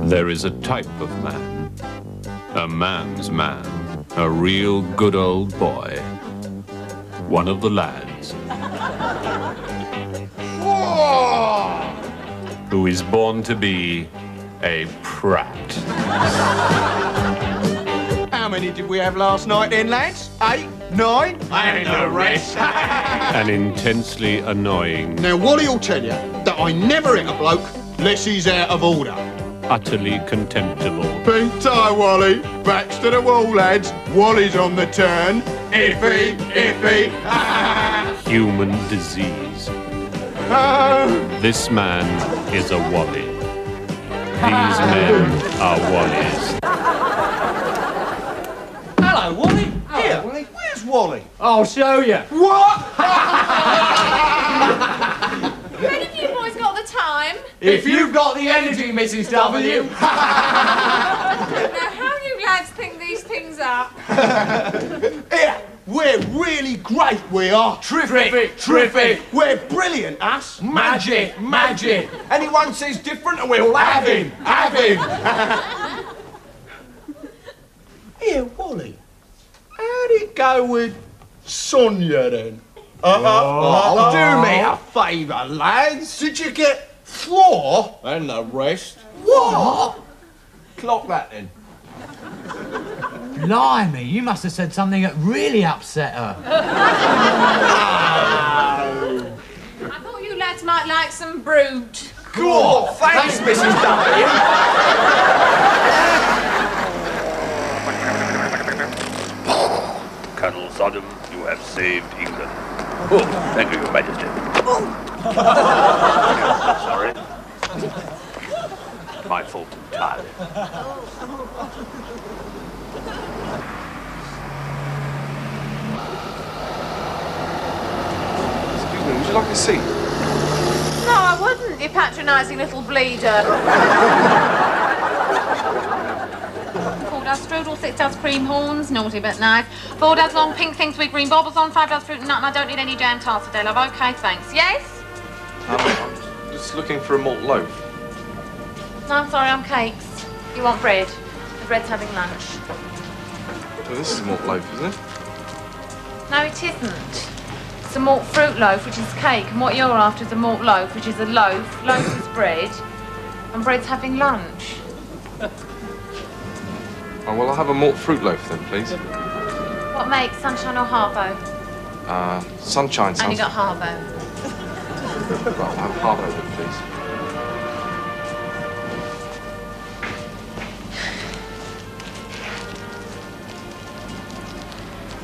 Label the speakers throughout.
Speaker 1: There is a type of man, a man's man, a real good old boy, one of the lads, who is born to be a prat.
Speaker 2: How many did we have last night then, lads? 8, 9?
Speaker 3: And the rest.
Speaker 1: An intensely annoying,
Speaker 2: Now, Wally will tell you that I never hit a bloke unless he's out of order.
Speaker 1: utterly contemptible,
Speaker 2: Pink tie, Wally. Backs to the wall, lads. Wally's on the turn. Iffy, iffy.
Speaker 1: human disease. This man is a Wally. These men are Wallies.
Speaker 4: Hello, Wally.
Speaker 2: Here, Wally. Where's Wally?
Speaker 4: I'll show you.
Speaker 2: What?
Speaker 5: When have you boys got the time?
Speaker 4: If you've got the energy, Mrs. W.
Speaker 5: Now, how do you lads think these things are?
Speaker 2: Here, we're really great, we are.
Speaker 4: Terrific, terrific.
Speaker 2: We're brilliant, us.
Speaker 4: Magic, magic.
Speaker 2: Anyone says different and we'll have him, have him. Here, Wally, how'd it go with Sonia then? Do me a favour, lads. Did you get floor? And the rest. What? Clock that then.
Speaker 6: Blimey, you must have said something that really upset her.
Speaker 5: I thought you lads might like some brute.
Speaker 2: Cool. Thanks, Mrs. W.
Speaker 7: Colonel Sodom, you have saved England. Oh, thank you, Your Majesty. Sorry. My fault entirely.
Speaker 3: Excuse me, would you like a seat?
Speaker 5: No, I wouldn't, you patronising little bleeder. 4 does strudel, 6 does cream horns, naughty but nice. 4 does long pink things with green baubles on, 5 does fruit and nut, and I don't need any jam tarts today, love. OK, thanks. Yes?
Speaker 3: I'm just looking for a malt loaf.
Speaker 5: No, I'm sorry, I'm cakes. You want bread? The bread's having lunch.
Speaker 3: Well, this is a malt loaf, isn't it?
Speaker 5: No, it isn't. It's a malt fruit loaf, which is cake, and what you're after is a malt loaf, which is a loaf. Loaf is bread, and bread's having lunch.
Speaker 3: Oh, well, I'll have a malt fruit loaf then, please.
Speaker 5: What makes, sunshine or harbo?
Speaker 3: Sunshine sounds...
Speaker 5: Only got harbo.
Speaker 3: Right, I'll have harbo then, please.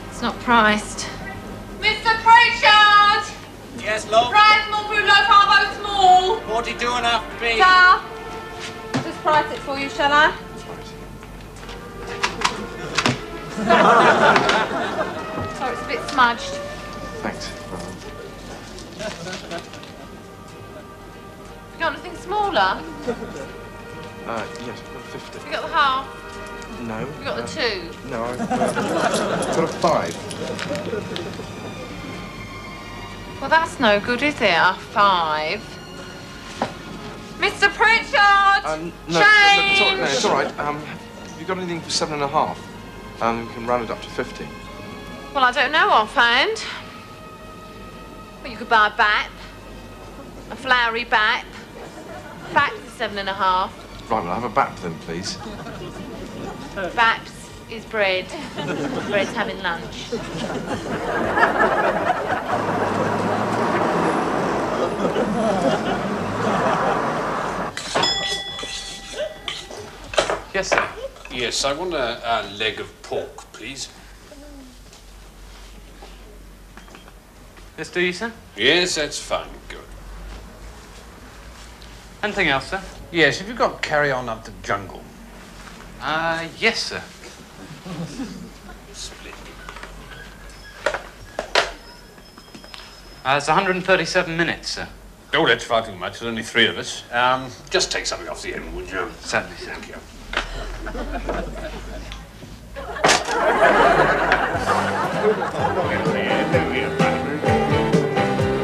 Speaker 5: It's not priced. Mr. Pritchard!
Speaker 4: Yes, love.
Speaker 5: Price small fruit loaf, harbo small.
Speaker 4: 42.5p.
Speaker 5: Sir, I'll just price it for you, shall I? Sorry, it's a bit smudged.
Speaker 3: Thanks.
Speaker 5: You got anything smaller?
Speaker 3: Yes, I've got a 50.
Speaker 5: You got the half?
Speaker 3: No.
Speaker 5: You got the 2?
Speaker 3: No, I've got a 5.
Speaker 5: Well, that's no good, is it? A 5. Mr. Pritchard!
Speaker 3: No,
Speaker 5: Change!
Speaker 3: it's all right. Have you got anything for 7.5? We can round it up to 50.
Speaker 5: Well, I don't know offhand. Well, you could buy a bap. A floury bap. Bap's is 7.5.
Speaker 3: Right, well, I'll have a bap then, please.
Speaker 5: Baps is bread. Bread's having lunch.
Speaker 1: Yes, sir.
Speaker 8: Yes, I want a leg of pork, please.
Speaker 6: This do you, sir?
Speaker 8: Yes, that's fine. Good.
Speaker 6: Anything else, sir?
Speaker 8: Yes, have you got carry on up the jungle?
Speaker 6: Yes, sir.
Speaker 8: Splendid.
Speaker 6: It's 137 minutes, sir.
Speaker 8: Oh, that's far too much. There's only 3 of us. Just take something off the end, would you?
Speaker 6: Certainly, sir.
Speaker 8: Thank you.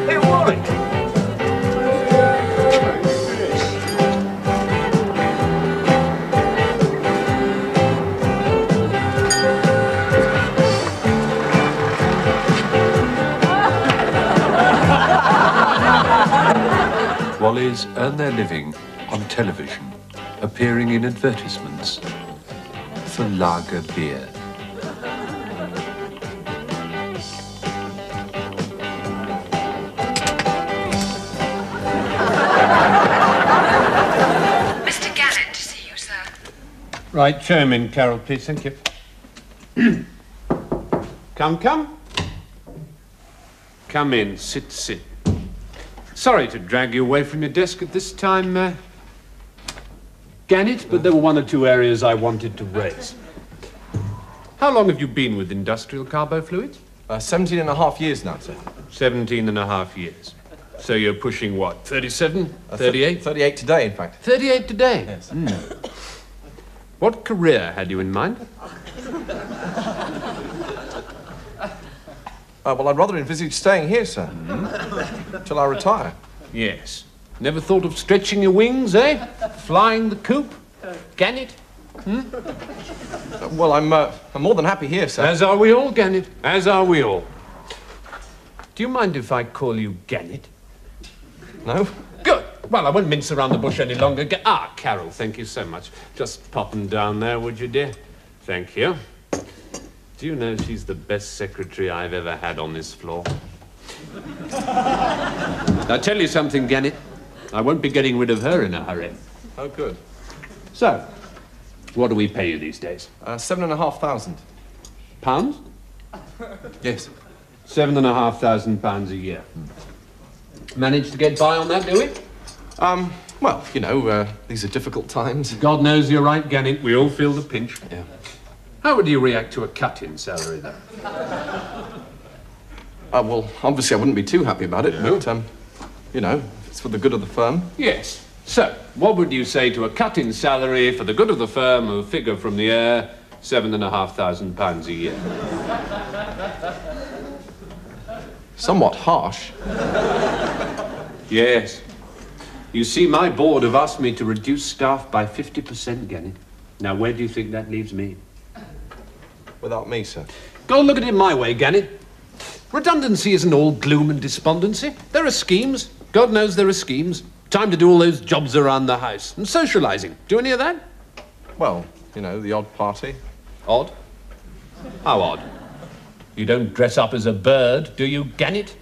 Speaker 2: Hey, Wally.
Speaker 1: Wallies earn their living on television, appearing in advertisements for lager beer.
Speaker 9: Mr. Gannett to see you, sir.
Speaker 8: Right, show him in, Carol, please. Thank you. Come, come. Come in, sit. Sorry to drag you away from your desk at this time, Gannett, but there were one or two areas I wanted to raise. How long have you been with industrial carbofluids?
Speaker 3: 17 and a half years now, sir.
Speaker 1: 17 and a half years. So you're pushing what, 37, 38?
Speaker 3: 38 today, in fact.
Speaker 1: 38 today?
Speaker 3: Yes.
Speaker 1: What career had you in mind?
Speaker 3: Well, I'd rather envisage staying here, sir. Till I retire.
Speaker 1: Yes. Never thought of stretching your wings, eh? Flying the coop? Gannett?
Speaker 3: Well, I'm more than happy here, sir.
Speaker 1: As are we all, Gannett. As are we all. Do you mind if I call you Gannett?
Speaker 3: No?
Speaker 1: Good. Well, I won't mince around the bush any longer. Carol, thank you so much. Just pop 'em down there, would you, dear? Thank you. Do you know she's the best secretary I've ever had on this floor? I'll tell you something, Gannett. I won't be getting rid of her in a hurry.
Speaker 3: Oh, good.
Speaker 1: So, what do we pay you these days?
Speaker 3: £7,500.
Speaker 1: Pounds?
Speaker 3: Yes.
Speaker 1: £7,500 a year. Managed to get by on that, do we?
Speaker 3: Well, you know, these are difficult times.
Speaker 1: God knows you're right, Gannett. We all feel the pinch.
Speaker 3: Yeah.
Speaker 1: How would you react to a cut in salary, though?
Speaker 3: Well, obviously I wouldn't be too happy about it,
Speaker 1: No.
Speaker 3: but, you know, it's for the good of the firm.
Speaker 1: Yes. So, what would you say to a cut in salary for the good of the firm, a figure from the air, £7,500 a year?
Speaker 3: Somewhat harsh.
Speaker 1: Yes. You see, my board have asked me to reduce staff by 50%, Gannett. Now, where do you think that leaves me?
Speaker 3: Without me, sir.
Speaker 1: Go and look at it my way, Gannett. Redundancy isn't all gloom and despondency. There are schemes. God knows there are schemes. Time to do all those jobs around the house. And socialising. Do any of that?
Speaker 3: Well, you know, the odd party.
Speaker 1: Odd? How odd? You don't dress up as a bird, do you, Gannett?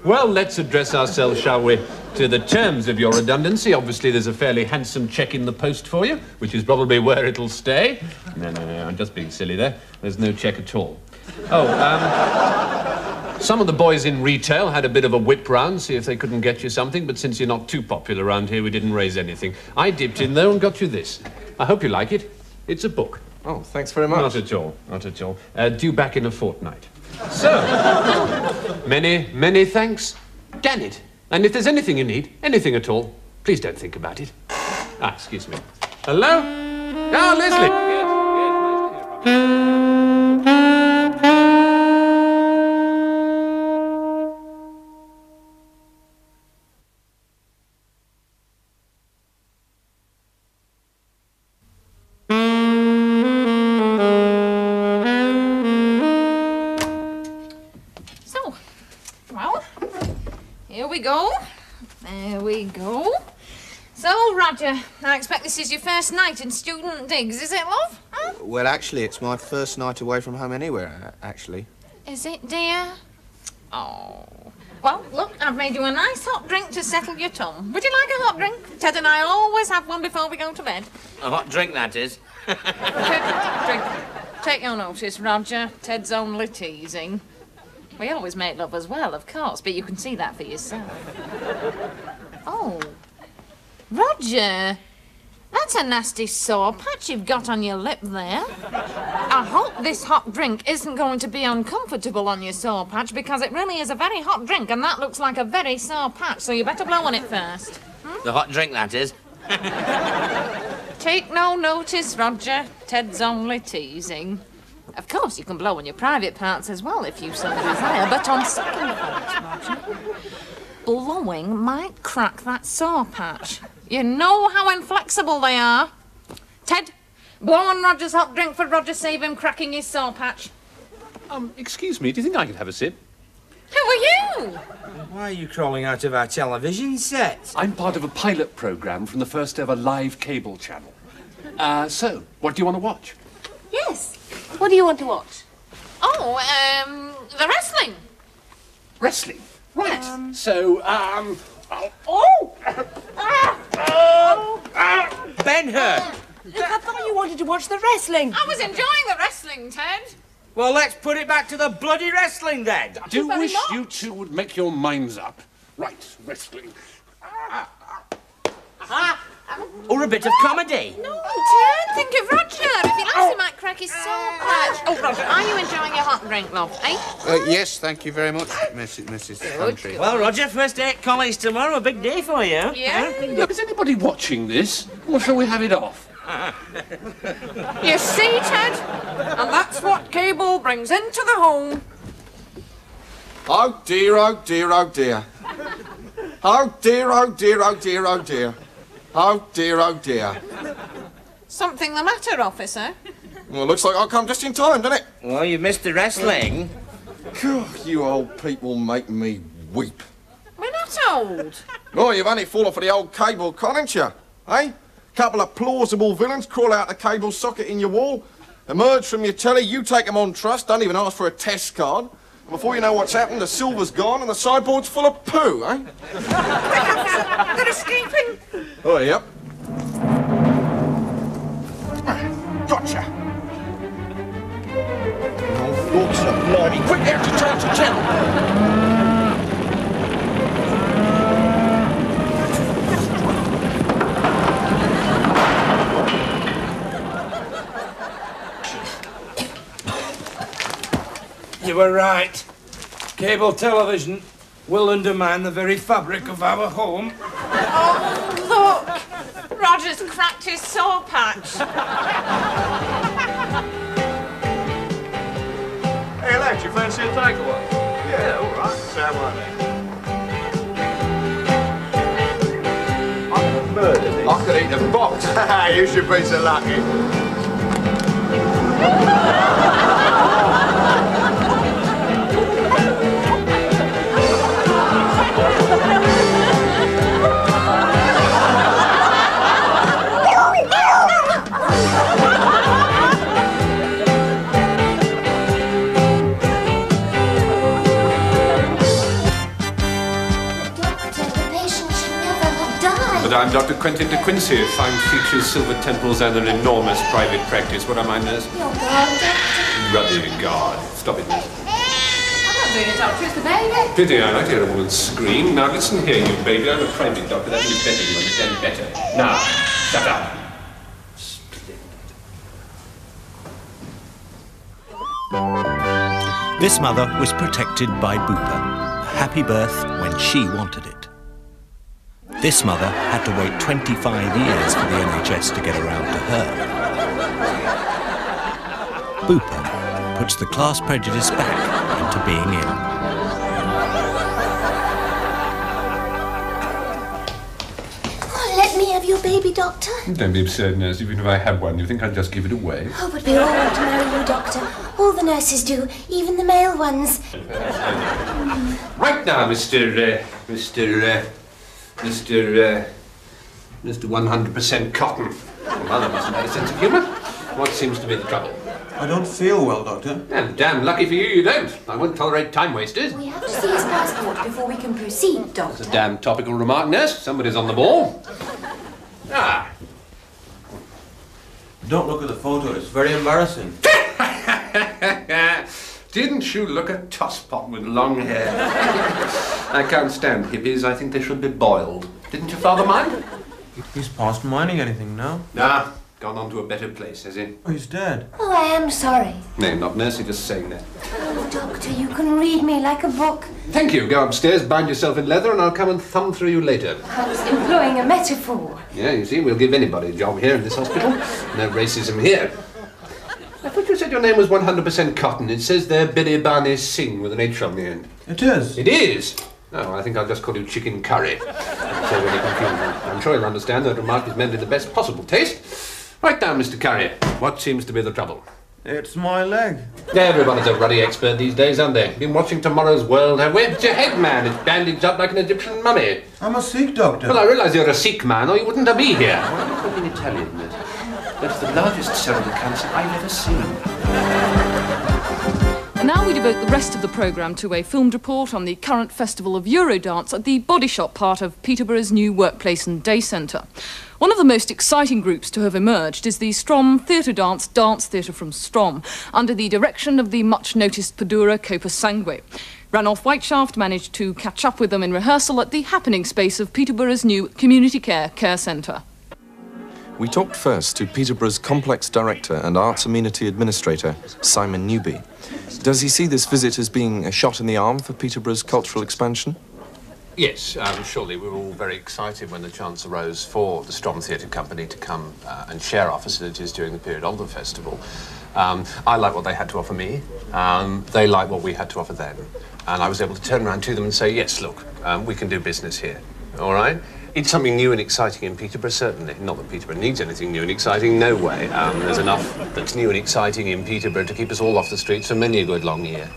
Speaker 1: Well, let's address ourselves, shall we, to the terms of your redundancy. Obviously, there's a fairly handsome cheque in the post for you, which is probably where it'll stay. No, I'm just being silly there. There's no cheque at all. Some of the boys in retail had a bit of a whip round, see if they couldn't get you something, but since you're not too popular around here, we didn't raise anything. I dipped in, though, and got you this. I hope you like it. It's a book.
Speaker 3: Oh, thanks very much.
Speaker 1: Not at all, not at all. Due back in a fortnight. So, many thanks, Gannett. And if there's anything you need, anything at all, please don't think about it. Excuse me. Hello? Ah, Leslie. Yes, nice to hear from you.
Speaker 5: There we go. So, Roger, I expect this is your first night in student digs, is it, love? Huh?
Speaker 10: Well, actually, it's my first night away from home anywhere, actually.
Speaker 5: Is it, dear? Oh. Well, look, I've made you a nice hot drink to settle your tongue. Would you like a hot drink? Ted and I always have one before we go to bed.
Speaker 4: A hot drink, that is.
Speaker 5: Take your notice, Roger. Ted's only teasing. We always make love as well, of course, but you can see that for yourself. Oh. Roger, that's a nasty sore patch you've got on your lip there. I hope this hot drink isn't going to be uncomfortable on your sore patch, because it really is a very hot drink, and that looks like a very sore patch, so you better blow on it first.
Speaker 4: The hot drink, that is.
Speaker 5: Take no notice, Roger. Ted's only teasing. Of course, you can blow on your private parts as well, if you so desire, but on second thoughts, Roger, blowing might crack that sore patch. You know how inflexible they are. Ted, blow on Roger's hot drink for Roger, save him cracking his sore patch.
Speaker 1: Excuse me, do you think I could have a sip?
Speaker 5: Who are you?
Speaker 11: Why are you crawling out of our television set?
Speaker 8: I'm part of a pilot program from the first ever live cable channel. So, what do you want to watch?
Speaker 5: Yes. What do you want to watch? Oh, the wrestling.
Speaker 8: Wrestling? Right.
Speaker 11: Ben-Hur!
Speaker 12: Look, I thought you wanted to watch the wrestling.
Speaker 5: I was enjoying the wrestling, Ted.
Speaker 11: Well, let's put it back to the bloody wrestling then.
Speaker 8: I do wish you two would make your minds up. Right, wrestling.
Speaker 11: Or a bit of comedy.
Speaker 5: No, Ted, think of Roger. If he likes, he might crack his soul patch. Oh, Roger, are you enjoying your hot drink, love, eh?
Speaker 10: Yes, thank you very much, Mrs. Country.
Speaker 11: Well, Roger, first day at college tomorrow. A big day for you.
Speaker 5: Yeah.
Speaker 8: Look, is anybody watching this? Or shall we have it off?
Speaker 5: You see, Ted? And that's what cable brings into the home.
Speaker 2: Oh dear, oh dear, oh dear. Oh dear, oh dear, oh dear, oh dear. Oh dear, oh dear.
Speaker 5: Something the matter, officer?
Speaker 2: Well, looks like I'll come just in time, doesn't it?
Speaker 11: Well, you missed the wrestling.
Speaker 2: You old people make me weep.
Speaker 5: We're not old.
Speaker 2: Oh, you've only fallen for the old cable con, haven't you? Eh? Couple of plausible villains crawl out the cable socket in your wall, emerge from your telly, you take them on trust, don't even ask for a test card. And before you know what's happened, the silver's gone and the sideboard's full of poo, eh?
Speaker 5: They're escaping.
Speaker 2: Oh, yep. Gotcha. Oh, Lord, blimey. Quick, there, to turn to channel.
Speaker 11: You were right. Cable television will undermine the very fabric of our home.
Speaker 5: Oh, look. Roger's cracked his soul patch.
Speaker 2: Hey, lad, you fancy a takeaway? Yeah, all right. Sound like that. I could eat a box. You should be so lucky.
Speaker 1: I'm Dr. Quentin de Quincy of fine features, silver temples, and an enormous private practice. What am I, nurse?
Speaker 9: Your guard,
Speaker 1: Ruddy God. Stop it, nurse.
Speaker 5: I'm not doing it, doctor. It's the baby.
Speaker 1: Pity, I like to hear a woman scream. Now listen here, you baby. I'm a private doctor. That means better. You understand better. Now, shut up. Splendid.
Speaker 13: This mother was protected by Bupa, a happy birth when she wanted it. This mother had to wait 25 years for the NHS to get around to her. Bupa puts the class prejudice back into being in.
Speaker 9: Oh, let me have your baby, Doctor.
Speaker 1: Don't be absurd, nurse. Even if I had one, you think I'd just give it away?
Speaker 9: Oh, but we all want to marry you, Doctor. All the nurses do, even the male ones.
Speaker 1: Right now, Mr. 100% Cotton. Your mother mustn't have a sense of humour. What seems to be the trouble?
Speaker 10: I don't feel well, Doctor.
Speaker 1: And damn lucky for you, you don't. I won't tolerate time wasters.
Speaker 9: We have to see his passport before we can proceed, Doctor.
Speaker 1: That's a damn topical remark, nurse. Somebody's on the ball. Ah.
Speaker 10: Don't look at the photo. It's very embarrassing.
Speaker 1: Didn't you look a tosspot with long hair? I can't stand hippies. I think they should be boiled. Didn't your father mind?
Speaker 10: He's past minding anything now.
Speaker 1: Nah, gone on to a better place, has he?
Speaker 10: Oh, he's dead.
Speaker 9: Oh, I am sorry.
Speaker 1: No, not nurse, just saying that.
Speaker 9: Oh, Doctor, you can read me like a book.
Speaker 1: Thank you. Go upstairs, bind yourself in leather, and I'll come and thumb through you later.
Speaker 9: I was employing a metaphor.
Speaker 1: Yeah, you see, we'll give anybody a job here in this hospital. No racism here. I thought you said your name was 100% Cotton. It says there Billy Barney Singh with an H on the end.
Speaker 10: It is.
Speaker 1: It is? No, I think I'll just call you Chicken Curry. So really confusing. I'm sure you'll understand that remark is meant in the best possible taste. Right now, Mr. Curry, what seems to be the trouble?
Speaker 2: It's my leg.
Speaker 1: Everybody's a ruddy expert these days, aren't they? Been watching Tomorrow's World, have we? It's your head, man. It's bandaged up like an Egyptian mummy.
Speaker 2: I'm a Sikh doctor.
Speaker 1: Well, I realise you're a Sikh man, or you wouldn't have been here.
Speaker 3: Why are you talking Italian? That's the largest cervical cancer I've ever seen.
Speaker 14: And now we devote the rest of the programme to a filmed report on the current festival of Eurodance at the Body Shop part of Peterborough's new workplace and day centre. One of the most exciting groups to have emerged is the Strom Theatre Dance Theatre from Strom, under the direction of the much-noticed Padura Copa Sangue. Ranulph Whiteshaft managed to catch up with them in rehearsal at the happening space of Peterborough's new Community Care Centre.
Speaker 3: We talked first to Peterborough's complex director and arts amenity administrator, Simon Newby. Does he see this visit as being a shot in the arm for Peterborough's cultural expansion?
Speaker 1: Yes, surely we were all very excited when the chance arose for the Strom Theatre Company to come and share our facilities during the period of the festival. I like what they had to offer me. They like what we had to offer them. And I was able to turn around to them and say, yes, look, we can do business here, all right? It's something new and exciting in Peterborough, certainly. Not that Peterborough needs anything new and exciting, no way. There's enough that's new and exciting in Peterborough to keep us all off the streets for many a good long year.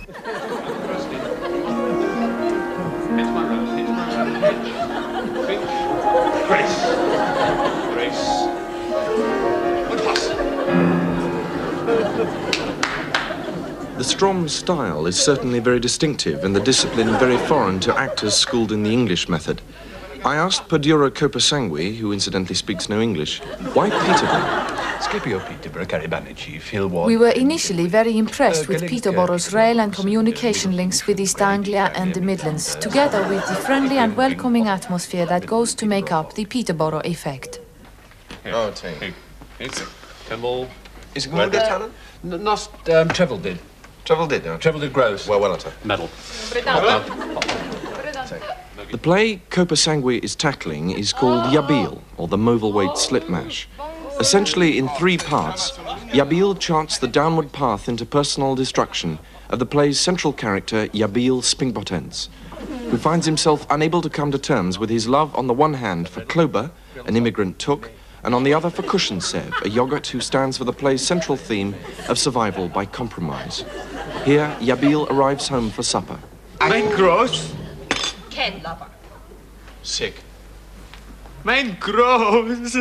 Speaker 7: Grace. Good pass.
Speaker 3: The Strom style is certainly very distinctive and the discipline very foreign to actors schooled in the English method. I asked Padura Copa Sangue, who incidentally speaks no English, why Peterborough?
Speaker 15: We were initially very impressed with Peterborough's rail and communication links with East Anglia and the Midlands, together with the friendly and welcoming atmosphere that goes to make up the Peterborough effect.
Speaker 3: Oh, team.
Speaker 1: Treville.
Speaker 3: Is it going to get talent?
Speaker 1: Not Treville did.
Speaker 3: Treville did, no?
Speaker 1: Treville did gross.
Speaker 3: Well, Enter.
Speaker 1: Medal.
Speaker 3: The play Copa Sangue is tackling is called Yabil, or the Movil-Weight Slip Mash. Essentially, in 3 parts, Yabil charts the downward path into personal destruction of the play's central character, Yabil Spingpotens, who finds himself unable to come to terms with his love on the one hand for Kloba, an immigrant Tuk, and on the other for Kushensev, a yogurt who stands for the play's central theme of survival by compromise. Here, Yabil arrives home for supper.
Speaker 2: Mein gross.
Speaker 12: Ken lover.
Speaker 2: Sick. Mein gross.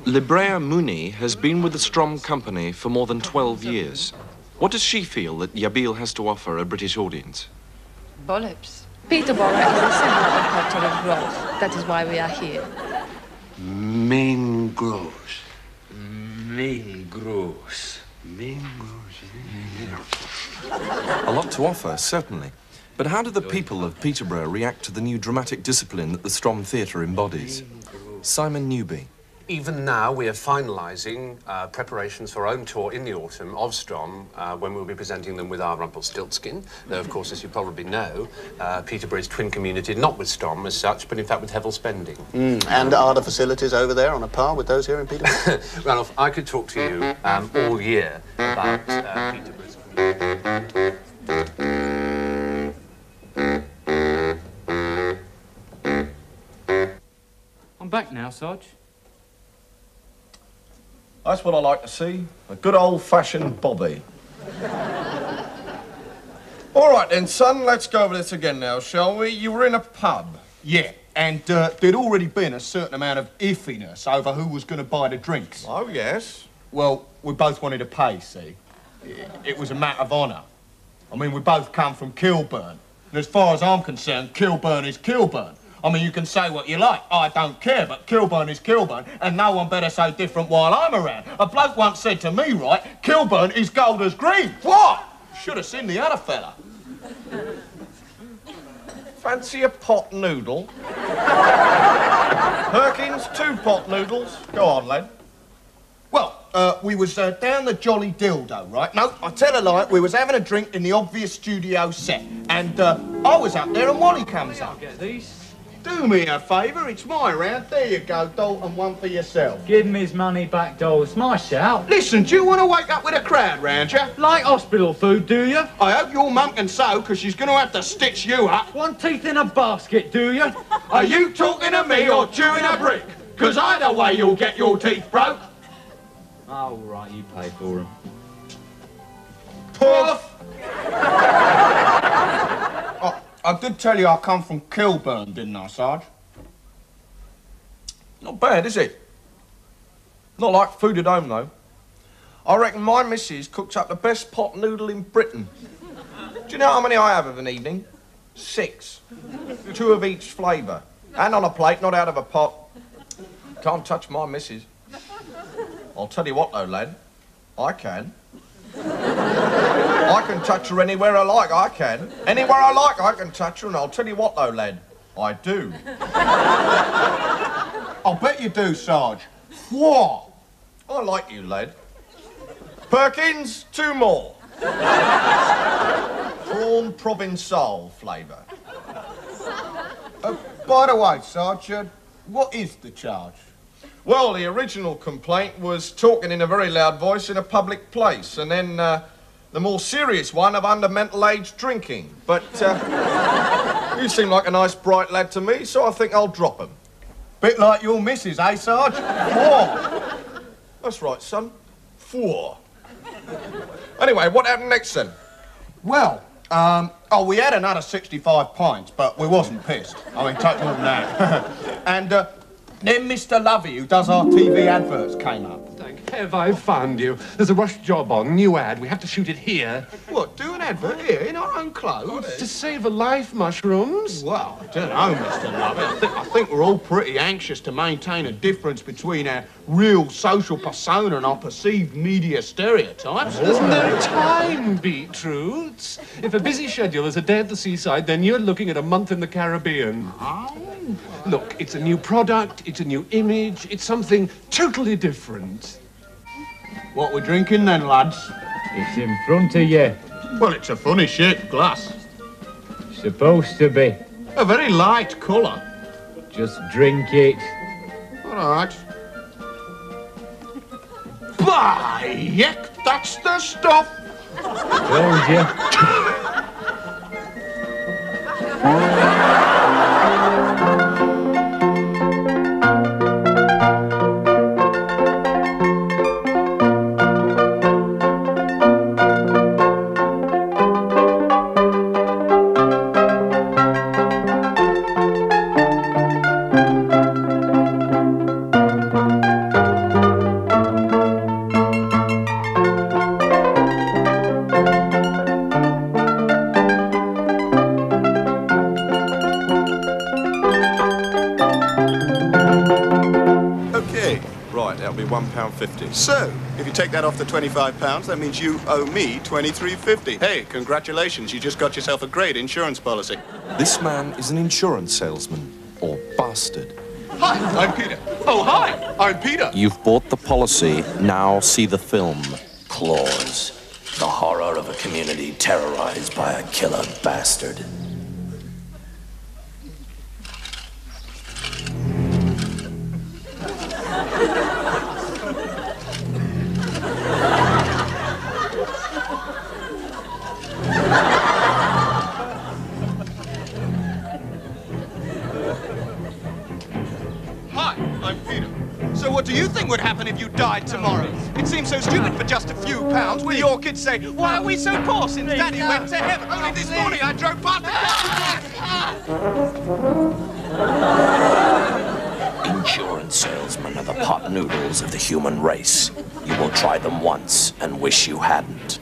Speaker 3: Librea Mooney has been with the Strom Company for more than 12 years. What does she feel that Yabil has to offer a British audience?
Speaker 15: Bollocks. Peterborough is a centre of cultural growth. That is why we are here.
Speaker 7: Main gross. Main gross. Main gross.
Speaker 3: A lot to offer, certainly. But how do the people of Peterborough react to the new dramatic discipline that the Strom Theatre embodies? Simon Newby.
Speaker 1: Even now, we are finalising preparations for our own tour in the autumn of Strom, when we'll be presenting them with our Rumpelstiltskin. Though, of course, as you probably know, Peterborough is twin community, not with Strom as such, but in fact with Hevil Spending.
Speaker 10: And are the facilities over there on a par with those here in Peterborough?
Speaker 1: Ranulph, I could talk to you all year about Peterborough's community.
Speaker 6: I'm back now, Sarge.
Speaker 2: That's what I like to see. A good old-fashioned Bobby. All right then, son, let's go over this again now, shall we? You were in a pub. Yeah, and there'd already been a certain amount of iffiness over who was going to buy the drinks.
Speaker 10: Oh, yes.
Speaker 2: Well, we both wanted to pay, see? It was a matter of honour. I mean, we both come from Kilburn. And as far as I'm concerned, Kilburn is Kilburn. I mean, you can say what you like. I don't care, but Kilburn is Kilburn, and no one better say different while I'm around. A bloke once said to me, right, Kilburn is Golders Green. What? Should have seen the other fella. Fancy a pot noodle? Perkins, 2 pot noodles. Go on, lad. Well, we was down the Jolly Dildo, right? No, I tell a lie, we was having a drink in the Obvious Studio set, and I was up there and Wally comes up.
Speaker 6: Get these.
Speaker 2: Do me a favour, it's my round. There you go, Dalton, one for yourself.
Speaker 6: Give him his money back, Dole. It's my shout.
Speaker 2: Listen, do you want to wake up with a crowd round you?
Speaker 6: Like hospital food, do you?
Speaker 2: I hope your mum can sew, because she's going to have to stitch you up.
Speaker 6: Want teeth in a basket, do you?
Speaker 2: Are you talking to me or chewing a brick? Because either way you'll get your teeth broke.
Speaker 6: Oh, all right, you pay for them.
Speaker 2: Puff! I did tell you I come from Kilburn, didn't I, Sarge?
Speaker 3: Not bad, is it? Not like food at home, though. I reckon my missus cooks up the best pot noodle in Britain. Do you know how many I have of an evening? 6. 2 of each flavour. And on a plate, not out of a pot. Can't touch my missus. I'll tell you what, though, lad. I can. I can touch her anywhere I like, I can. Anywhere I like, I can touch her, and I'll tell you what, though, lad. I do.
Speaker 2: I'll bet you do, Sarge. What?
Speaker 3: I like you, lad. Perkins, 2 more. Prawn Provençal flavour.
Speaker 2: By the way, Sarge, what is the charge?
Speaker 3: Well, the original complaint was talking in a very loud voice in a public place, and then the more serious one of under mental age drinking. But you seem like a nice, bright lad to me, so I think I'll drop him.
Speaker 2: Bit like your missus, eh, Sarge? 4.
Speaker 3: That's right, son. 4. Anyway, what happened next, then?
Speaker 2: Well, we had another 65 pints, but we wasn't pissed. I mean, take more than that. And then Mr. Lovey, who does our TV adverts, came up.
Speaker 8: Thank Hev, I've found you. There's a rush job on, new ad. We have to shoot it here.
Speaker 2: What, do an advert here in our own clothes?
Speaker 8: To save a life, Mushrooms.
Speaker 2: Well, I don't know, Mr. Lovey. I think we're all pretty anxious to maintain a difference between our real social persona and our perceived media stereotypes.
Speaker 8: There's no time, Beetroots. If a busy schedule is a day at the seaside, then you're looking at a month in the Caribbean.
Speaker 2: Oh.
Speaker 8: Look, it's a new product, it's a new image, it's something totally different.
Speaker 2: What we're drinking then, lads?
Speaker 6: It's in front of you.
Speaker 2: Well, it's a funny shaped glass.
Speaker 6: Supposed to be.
Speaker 2: A very light colour.
Speaker 6: Just drink it.
Speaker 2: All right. By heck, that's the stuff.
Speaker 6: Told you.
Speaker 3: £1.50.
Speaker 16: So, if you take that off the £25, that means you owe me £23.50. Hey, congratulations, you just got yourself a great insurance policy.
Speaker 3: This man is an insurance salesman, or bastard.
Speaker 2: Hi, I'm Peter. Oh, hi, I'm Peter.
Speaker 3: You've bought the policy, now see the film.
Speaker 17: Claws. The horror of a community terrorized by a killer bastard.
Speaker 2: What do you think would happen if you died tomorrow? It seems so stupid for just a few pounds. Will your kids say, why are we so poor since Daddy went to heaven? Only this morning I drove past
Speaker 17: the Insurance salesmen are the pot noodles of the human race. You will try them once and wish you hadn't.